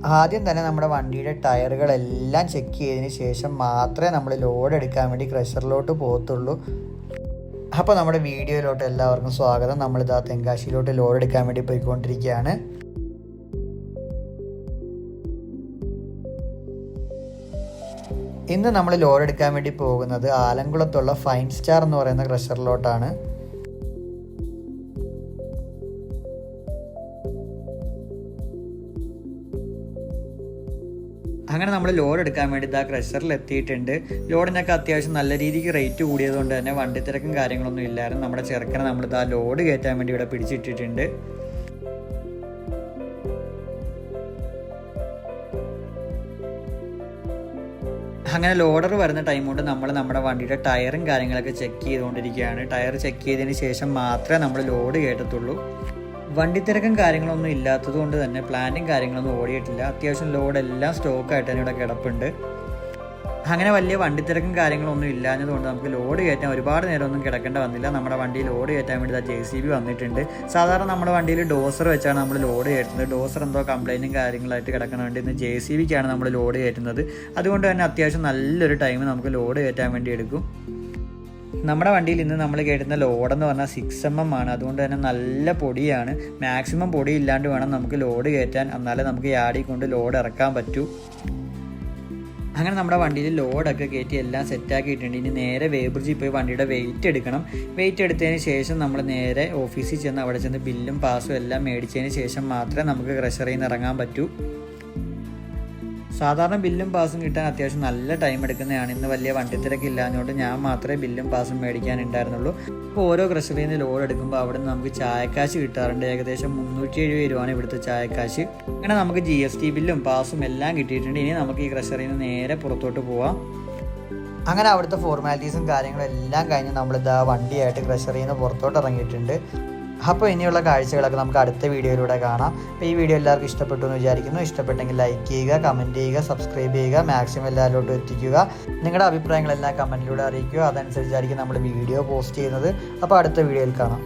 ആദ്യം തന്നെ നമ്മുടെ വണ്ടിയുടെ ടയറുകളെല്ലാം ചെക്ക് ചെയ്തതിന് ശേഷം മാത്രമേ നമ്മൾ ലോഡ് എടുക്കാൻ വേണ്ടി ക്രഷറിലോട്ട് പോകത്തുള്ളൂ. അപ്പോൾ നമ്മുടെ വീഡിയോയിലോട്ട് എല്ലാവർക്കും സ്വാഗതം. നമ്മളിതാ തെങ്കാശിയിലോട്ട് ലോഡ് എടുക്കാൻ വേണ്ടി പോയിക്കൊണ്ടിരിക്കുകയാണ്. ഇന്ന് നമ്മൾ ലോഡ് എടുക്കാൻ വേണ്ടി പോകുന്നത് ആലംകുളത്തുള്ള ഫൈൻ സ്റ്റാർ എന്ന് പറയുന്ന ക്രഷറിലോട്ടാണ്. അങ്ങനെ നമ്മൾ ലോഡ് എടുക്കാൻ വേണ്ടി ഇതാ ക്രഷറിൽ എത്തിയിട്ടുണ്ട്. ലോഡിനൊക്കെ അത്യാവശ്യം നല്ല രീതിക്ക് റേറ്റ് കൂടിയതുകൊണ്ട് തന്നെ വണ്ടി തിരക്കും കാര്യങ്ങളൊന്നും ഇല്ലായിരുന്നു. നമ്മുടെ ചെറുക്കനെ നമ്മളിതാ ലോഡ് കയറ്റാൻ വേണ്ടി ഇവിടെ പിടിച്ചിട്ടിട്ടുണ്ട്. അങ്ങനെ ലോഡർ വരുന്ന ടൈം കൊണ്ട് നമ്മൾ നമ്മുടെ വണ്ടിയുടെ ടയറും കാര്യങ്ങളൊക്കെ ചെക്ക് ചെയ്തുകൊണ്ടിരിക്കുകയാണ്. ടയർ ചെക്ക് ചെയ്തതിന് ശേഷം മാത്രമേ നമ്മൾ ലോഡ് കയറ്റത്തുള്ളൂ. വണ്ടി തിരക്കും കാര്യങ്ങളൊന്നും ഇല്ലാത്തത് കൊണ്ട് തന്നെ പ്ലാനും കാര്യങ്ങളൊന്നും ഓടിയിട്ടില്ല. അത്യാവശ്യം ലോഡെല്ലാം സ്റ്റോക്കായിട്ട് തന്നെ ഇവിടെ കിടപ്പുണ്ട്. അങ്ങനെ വലിയ വണ്ടി തിരക്കും കാര്യങ്ങളൊന്നും ഇല്ലാഞ്ഞതുകൊണ്ട് നമുക്ക് ലോഡ് കയറ്റാൻ ഒരുപാട് നേരമൊന്നും കിടക്കേണ്ട വന്നില്ല. നമ്മുടെ വണ്ടിയിൽ ലോഡ് കയറ്റാൻ വേണ്ടി JCB വന്നിട്ടുണ്ട്. സാധാരണ നമ്മുടെ വണ്ടിയിൽ ഡോസർ വെച്ചാണ് നമ്മൾ ലോഡ് കയറ്റുന്നത്. ഡോസർ എന്തോ കംപ്ലൈൻറ്റും കാര്യങ്ങളായിട്ട് കിടക്കാൻ വേണ്ടി ഇന്ന് JCBക്കാണ് നമ്മൾ ലോഡ് കയറ്റുന്നത്. അതുകൊണ്ട് തന്നെ അത്യാവശ്യം നല്ലൊരു ടൈം നമുക്ക് ലോഡ് കയറ്റാൻ വേണ്ടി എടുക്കും. നമ്മുടെ വണ്ടിയിൽ ഇന്ന് നമ്മൾ കയറ്റുന്ന ലോഡെന്ന് പറഞ്ഞാൽ 6mm ആണ്. അതുകൊണ്ട് തന്നെ നല്ല പൊടിയാണ്. മാക്സിമം പൊടി ഇല്ലാണ്ട് വേണം നമുക്ക് ലോഡ് കയറ്റാൻ, എന്നാലേ നമുക്ക് യാർഡിൽ കൊണ്ട് ലോഡ് ഇറക്കാൻ പറ്റൂ. അങ്ങനെ നമ്മുടെ വണ്ടിയിൽ ലോഡൊക്കെ കയറ്റി എല്ലാം സെറ്റാക്കിയിട്ടുണ്ട്. ഇനി നേരെ വേബ്രിഡ്ജിൽ പോയി വണ്ടിയുടെ വെയിറ്റ് എടുക്കണം. വെയിറ്റ് എടുത്തതിന് ശേഷം നമ്മൾ നേരെ ഓഫീസിൽ ചെന്ന് അവിടെ ചെന്ന് ബില്ലും പാസും എല്ലാം മേടിച്ചതിന് ശേഷം മാത്രമേ നമുക്ക് ക്രഷറിൽ നിന്ന് ഇറങ്ങാൻ പറ്റൂ. സാധാരണ ബില്ലും പാസും കിട്ടാൻ അത്യാവശ്യം നല്ല ടൈം എടുക്കുന്നതാണ്. ഇന്ന് വലിയ വണ്ടി തിരക്കില്ലാഞ്ഞുകൊണ്ട് ഞാൻ മാത്രമേ ബില്ലും പാസും മേടിക്കാനുണ്ടായിരുന്നുള്ളൂ. അപ്പോൾ ഓരോ ക്രഷറിൽ നിന്ന് ലോഡ് എടുക്കുമ്പോൾ അവിടെ നിന്ന് നമുക്ക് ചായക്കാശ് കിട്ടാറുണ്ട്. ഏകദേശം 370 രൂപയാണ് ഇവിടുത്തെ ചായക്കാശ്. അങ്ങനെ നമുക്ക് GST ബില്ലും പാസും എല്ലാം കിട്ടിയിട്ടുണ്ട്. ഇനി നമുക്ക് ഈ ക്രഷറിൽ നിന്ന് നേരെ പുറത്തോട്ട് പോവാം. അങ്ങനെ അവിടുത്തെ ഫോർമാലിറ്റീസും കാര്യങ്ങളും എല്ലാം കഴിഞ്ഞ് നമ്മളിതാ വണ്ടിയായിട്ട് ക്രഷറിൽ നിന്ന് പുറത്തോട്ട് ഇറങ്ങിയിട്ടുണ്ട്. അപ്പോൾ ഇനിയുള്ള കാഴ്ചകളൊക്കെ നമുക്ക് അടുത്ത വീഡിയോയിലൂടെ കാണാം. അപ്പോൾ ഈ വീഡിയോ എല്ലാവർക്കും ഇഷ്ടപ്പെട്ടു എന്ന് വിചാരിക്കുന്നു. ഇഷ്ടപ്പെട്ടെങ്കിൽ ലൈക്ക് ചെയ്യുക, കമൻറ്റ് ചെയ്യുക, സബ്സ്ക്രൈബ് ചെയ്യുക, മാക്സിമം എല്ലാവരിലോട്ടും എത്തിക്കുക. നിങ്ങളുടെ അഭിപ്രായങ്ങളെല്ലാം കമൻറ്റിലൂടെ അറിയിക്കുക. അതനുസരിച്ചായിരിക്കും നമ്മൾ വീഡിയോ പോസ്റ്റ് ചെയ്യുന്നത്. അപ്പോൾ അടുത്ത വീഡിയോയിൽ കാണാം.